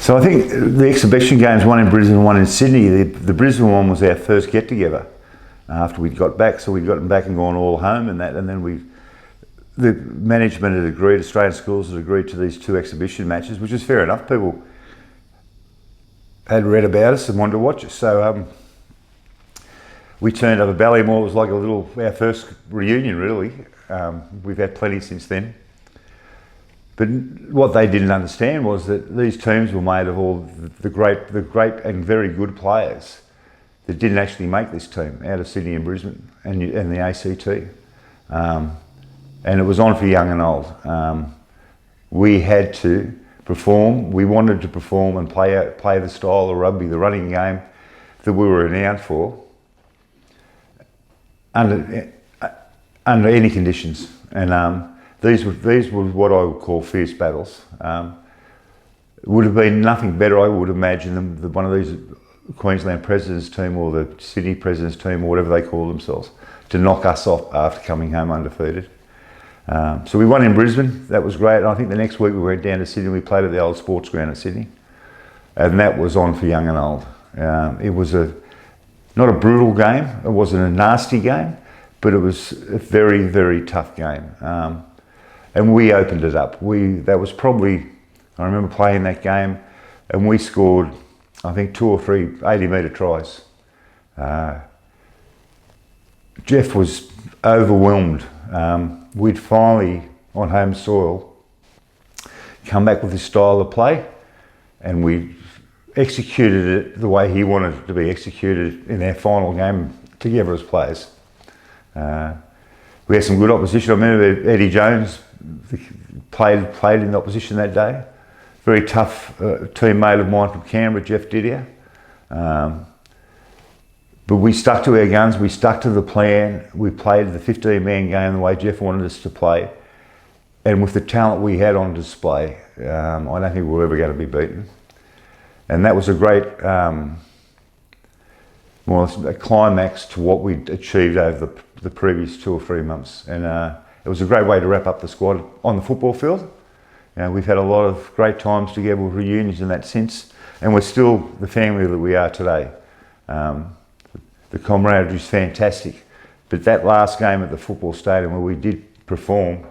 So I think the exhibition games, one in Brisbane, one in Sydney, the Brisbane one was our first get together after we'd got back. So we'd gotten back and gone all home and that, and then the management had agreed, Australian schools had agreed to these 2 exhibition matches, which is fair enough. People had read about us and wanted to watch us. So we turned up at Ballymore. It was like our first reunion really. We've had plenty since then. But what they didn't understand was that these teams were made of all the great and very good players that didn't actually make this team out of Sydney and Brisbane and the ACT. And it was on for young and old. We had to perform. We wanted to perform and play the style of rugby, the running game that we were renowned for, under any conditions. And these were what I would call fierce battles. It would have been nothing better, I would imagine, than one of these Queensland Presidents team or the Sydney Presidents team or whatever they call themselves to knock us off after coming home undefeated. So we won in Brisbane. That was great. And I think the next week we went down to Sydney. We played at the old sports ground at Sydney, and that was on for young and old. It was not a brutal game. It wasn't a nasty game, but it was a very, very tough game. And we opened it up. That was probably, I remember playing that game, and we scored, I think, 2 or 3 80-metre tries. Jeff was overwhelmed. We'd finally, on home soil, come back with this style of play, and we executed it the way he wanted it to be executed in our final game together as players. We had some good opposition. I remember Eddie Jones played in the opposition that day. Very tough teammate of mine from Canberra, Jeff Didier. But we stuck to our guns, we stuck to the plan, we played the 15-man game the way Jeff wanted us to play. And with the talent we had on display, I don't think we were ever going to be beaten. And that was a great a climax to what we'd achieved over the previous 2 or 3 months. And it was a great way to wrap up the squad on the football field. We've had a lot of great times together with reunions in that sense, and we're still the family that we are today. The camaraderie is fantastic, but that last game at the football stadium where we did perform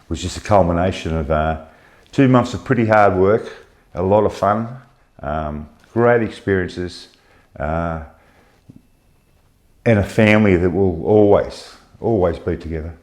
was just a culmination of 2 months of pretty hard work, a lot of fun, great experiences, and a family that will always be together.